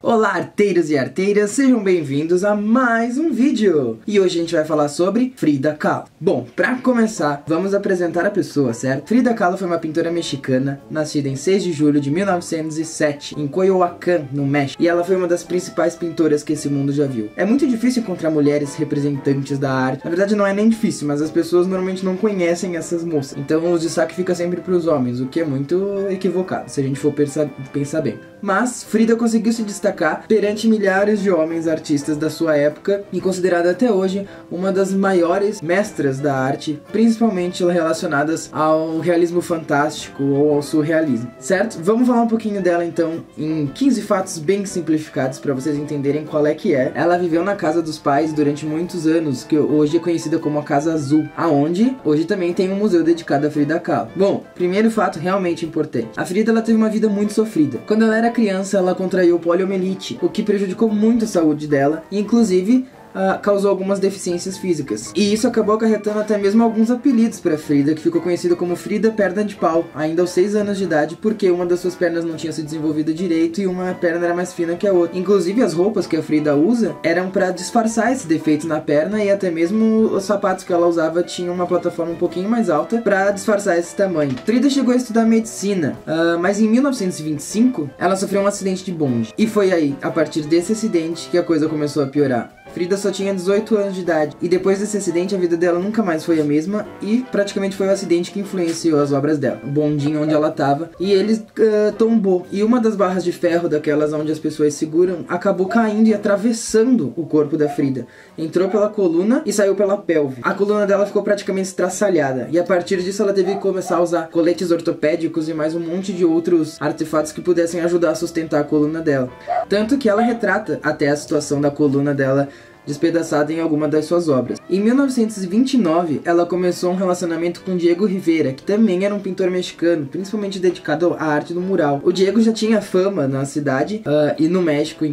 Olá, arteiros e arteiras, sejam bem-vindos a mais um vídeo! E hoje a gente vai falar sobre Frida Kahlo. Bom, pra começar, vamos apresentar a pessoa, certo? Frida Kahlo foi uma pintora mexicana, nascida em 6 de julho de 1907, em Coyoacán, no México, e ela foi uma das principais pintoras que esse mundo já viu. É muito difícil encontrar mulheres representantes da arte. Na verdade não é nem difícil, mas as pessoas normalmente não conhecem essas moças. Então o destaque fica sempre pros homens, o que é muito equivocado, se a gente for pensar bem. Mas Frida conseguiu se destacar perante milhares de homens artistas da sua época e considerada até hoje uma das maiores mestras da arte, principalmente relacionadas ao realismo fantástico ou ao surrealismo, certo? Vamos falar um pouquinho dela então em 15 fatos bem simplificados para vocês entenderem qual é que é. Ela viveu na casa dos pais durante muitos anos, que hoje é conhecida como a Casa Azul, aonde hoje também tem um museu dedicado a Frida Kahlo. Bom, primeiro fato realmente importante. A Frida ela teve uma vida muito sofrida. Quando ela era criança, ela contraiu poliomielite, o que prejudicou muito a saúde dela e inclusive causou algumas deficiências físicas. E isso acabou acarretando até mesmo alguns apelidos para Frida, que ficou conhecida como Frida Perna de Pau, ainda aos 6 anos de idade, porque uma das suas pernas não tinha se desenvolvido direito e uma perna era mais fina que a outra. Inclusive as roupas que a Frida usa eram para disfarçar esse defeito na perna, e até mesmo os sapatos que ela usava tinham uma plataforma um pouquinho mais alta para disfarçar esse tamanho. Frida chegou a estudar medicina, mas em 1925 ela sofreu um acidente de bonde. E foi aí, a partir desse acidente, que a coisa começou a piorar. Frida só tinha 18 anos de idade, e depois desse acidente a vida dela nunca mais foi a mesma, e praticamente foi o acidente que influenciou as obras dela. O bondinho onde ela tava, e ele tombou, e uma das barras de ferro daquelas onde as pessoas seguram, acabou caindo e atravessando o corpo da Frida. Entrou pela coluna e saiu pela pelve. A coluna dela ficou praticamente estraçalhada, e a partir disso ela teve que começar a usar coletes ortopédicos e mais um monte de outros artefatos que pudessem ajudar a sustentar a coluna dela. Tanto que ela retrata até a situação da coluna dela despedaçada em alguma das suas obras. Em 1929, ela começou um relacionamento com Diego Rivera, que também era um pintor mexicano, principalmente dedicado à arte do mural. O Diego já tinha fama na cidade e no México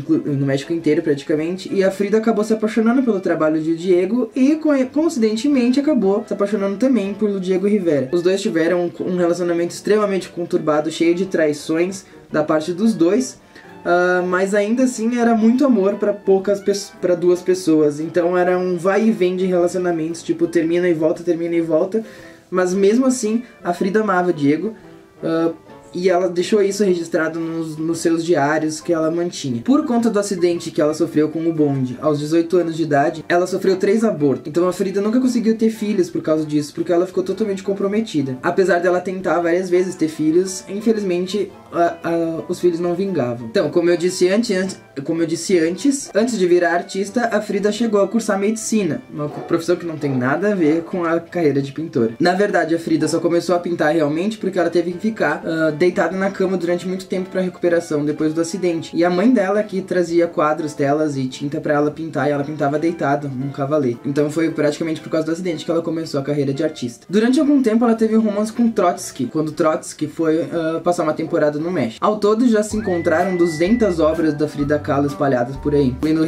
inteiro praticamente, e a Frida acabou se apaixonando pelo trabalho de Diego e coincidentemente acabou se apaixonando também por Diego Rivera. Os dois tiveram um relacionamento extremamente conturbado, cheio de traições da parte dos dois. Mas ainda assim era muito amor para duas pessoas. Então era um vai e vem de relacionamentos, tipo termina e volta. Mas mesmo assim a Frida amava Diego, e ela deixou isso registrado nos seus diários que ela mantinha. Por conta do acidente que ela sofreu com o bonde, aos 18 anos de idade, ela sofreu 3 abortos. Então a Frida nunca conseguiu ter filhos por causa disso, porque ela ficou totalmente comprometida. Apesar dela tentar várias vezes ter filhos, infelizmente os filhos não vingavam. Então, como eu disse antes, antes de virar artista, a Frida chegou a cursar medicina, uma profissão que não tem nada a ver com a carreira de pintora. Na verdade, a Frida só começou a pintar realmente porque ela teve que ficar deitada na cama durante muito tempo para recuperação depois do acidente. E a mãe dela que trazia quadros, telas e tinta para ela pintar, e ela pintava deitada num cavalete. Então foi praticamente por causa do acidente que ela começou a carreira de artista. Durante algum tempo ela teve um romance com Trotsky, quando Trotsky foi passar uma temporada no México. Ao todo já se encontraram 200 obras da Frida Kahlo espalhadas por aí, incluindo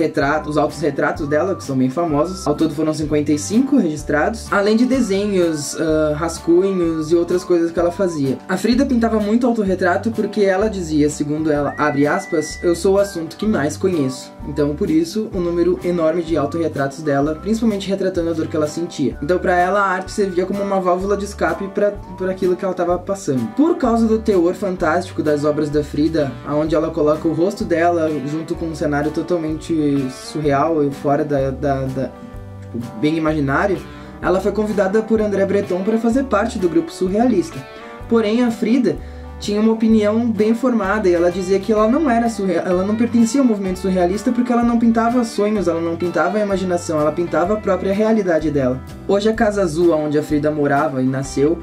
os autorretratos dela, que são bem famosos. Ao todo foram 55 registrados, além de desenhos, rascunhos e outras coisas que ela fazia. A Frida pintava muito autorretrato porque ela dizia, segundo ela, abre aspas, eu sou o assunto que mais conheço. Então por isso o número enorme de autorretratos dela, principalmente retratando a dor que ela sentia. Então pra ela a arte servia como uma válvula de escape para aquilo que ela estava passando. Por causa do teor fantástico das obras da Frida, onde ela coloca o rosto dela junto com um cenário totalmente surreal e fora tipo, bem imaginário, ela foi convidada por André Breton para fazer parte do grupo surrealista. Porém, a Frida tinha uma opinião bem formada, e ela dizia que ela não era ela não pertencia ao movimento surrealista porque ela não pintava sonhos, ela não pintava a imaginação, ela pintava a própria realidade dela. Hoje a Casa Azul, onde a Frida morava e nasceu,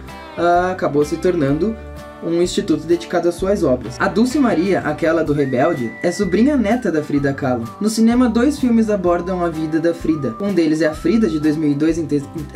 acabou se tornando um instituto dedicado às suas obras. A Dulce Maria, aquela do Rebelde, é sobrinha neta da Frida Kahlo. No cinema, 2 filmes abordam a vida da Frida. Um deles é a Frida, de 2002,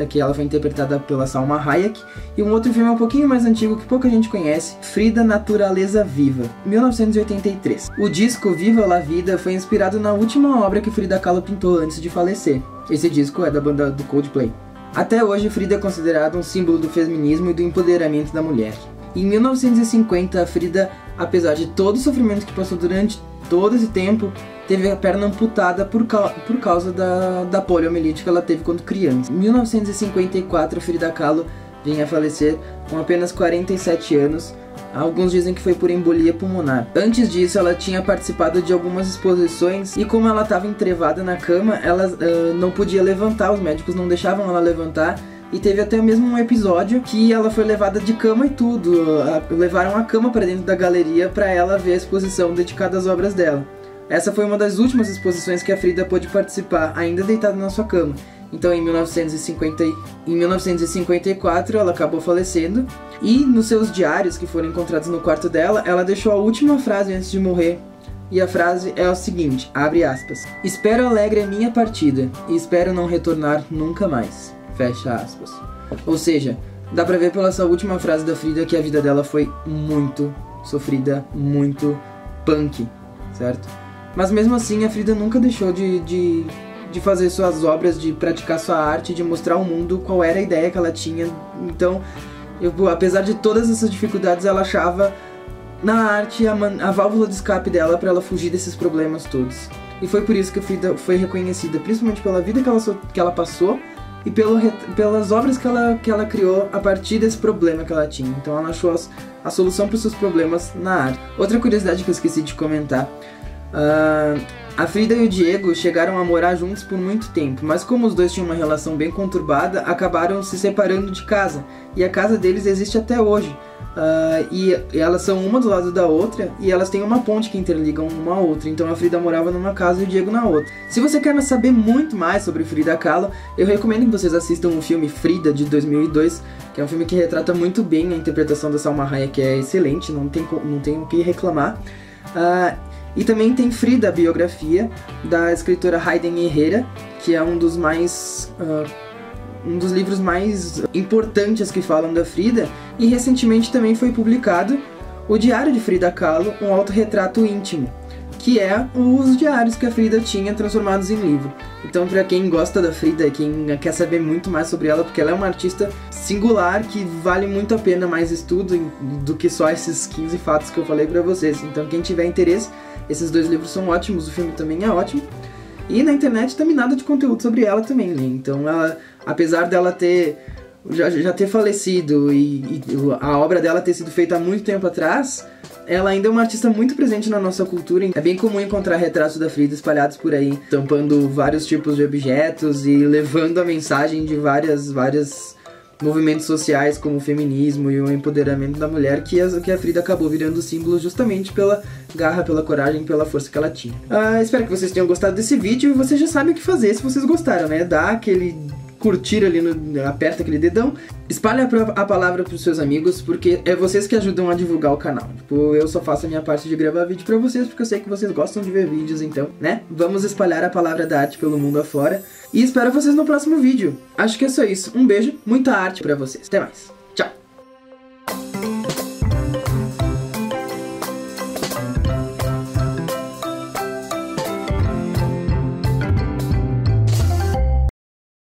que ela foi interpretada pela Salma Hayek, e um outro filme um pouquinho mais antigo que pouca gente conhece, Frida Naturaleza Viva, 1983. O disco Viva la Vida foi inspirado na última obra que Frida Kahlo pintou antes de falecer. Esse disco é da banda do Coldplay. Até hoje, Frida é considerada um símbolo do feminismo e do empoderamento da mulher. Em 1950, a Frida apesar de todo o sofrimento que passou durante todo esse tempo, teve a perna amputada por causa da poliomielite que ela teve quando criança. Em 1954, Frida Kahlo vinha a falecer com apenas 47 anos. Alguns dizem que foi por embolia pulmonar. Antes disso, ela tinha participado de algumas exposições e como ela estava entrevada na cama, ela não podia levantar, os médicos não deixavam ela levantar. E teve até mesmo um episódio que ela foi levada de cama e tudo. Levaram a cama para dentro da galeria para ela ver a exposição dedicada às obras dela. Essa foi uma das últimas exposições que a Frida pôde participar, ainda deitada na sua cama. Então em 1954 ela acabou falecendo. E nos seus diários que foram encontrados no quarto dela, ela deixou a última frase antes de morrer. E a frase é o seguinte, abre aspas: "Espero alegre a minha partida, e espero não retornar nunca mais." Fecha aspas. Ou seja, dá pra ver pela essa última frase da Frida que a vida dela foi muito sofrida, muito punk, certo? Mas mesmo assim a Frida nunca deixou de fazer suas obras, de praticar sua arte, de mostrar ao mundo qual era a ideia que ela tinha. Então, apesar de todas essas dificuldades, ela achava na arte a válvula de escape dela para ela fugir desses problemas todos. E foi por isso que a Frida foi reconhecida, principalmente pela vida que ela passou, e pelas obras que ela criou a partir desse problema que ela tinha. Então ela achou a solução para os seus problemas na arte. Outra curiosidade que eu esqueci de comentar, a Frida e o Diego chegaram a morar juntos por muito tempo, mas como os dois tinham uma relação bem conturbada, acabaram se separando de casa, e a casa deles existe até hoje. E elas são uma do lado da outra, e elas têm uma ponte que interligam uma a outra. Então a Frida morava numa casa e o Diego na outra. Se você quer saber muito mais sobre Frida Kahlo, eu recomendo que vocês assistam o filme Frida, de 2002, que é um filme que retrata muito bem a interpretação da Salma Hayek, que é excelente, não tem o que reclamar. E também tem Frida, a biografia da escritora Hayden Herrera, que é um dos livros mais importantes que falam da Frida. E recentemente também foi publicado o Diário de Frida Kahlo, um autorretrato íntimo, que é os diários que a Frida tinha transformados em livro. Então, para quem gosta da Frida, quem quer saber muito mais sobre ela, porque ela é uma artista singular que vale muito a pena mais estudo do que só esses 15 fatos que eu falei para vocês. Então, quem tiver interesse, esses dois livros são ótimos, o filme também é ótimo. E na internet também nada de conteúdo sobre ela também, né? Então ela, apesar dela já ter falecido e a obra dela ter sido feita há muito tempo atrás, ela ainda é uma artista muito presente na nossa cultura. É bem comum encontrar retratos da Frida espalhados por aí, tampando vários tipos de objetos e levando a mensagem de vários movimentos sociais, como o feminismo e o empoderamento da mulher, que a Frida acabou virando símbolo justamente pela garra, pela coragem, pela força que ela tinha. Espero que vocês tenham gostado desse vídeo, e vocês já sabem o que fazer se vocês gostaram, né? Dá aquele curtir ali, aperta aquele dedão, espalha a palavra pros seus amigos, porque é vocês que ajudam a divulgar o canal. Tipo, eu só faço a minha parte de gravar vídeo pra vocês, porque eu sei que vocês gostam de ver vídeos, então, né? Vamos espalhar a palavra da arte pelo mundo afora. E espero vocês no próximo vídeo. Acho que é só isso. Um beijo, muita arte pra vocês. Até mais.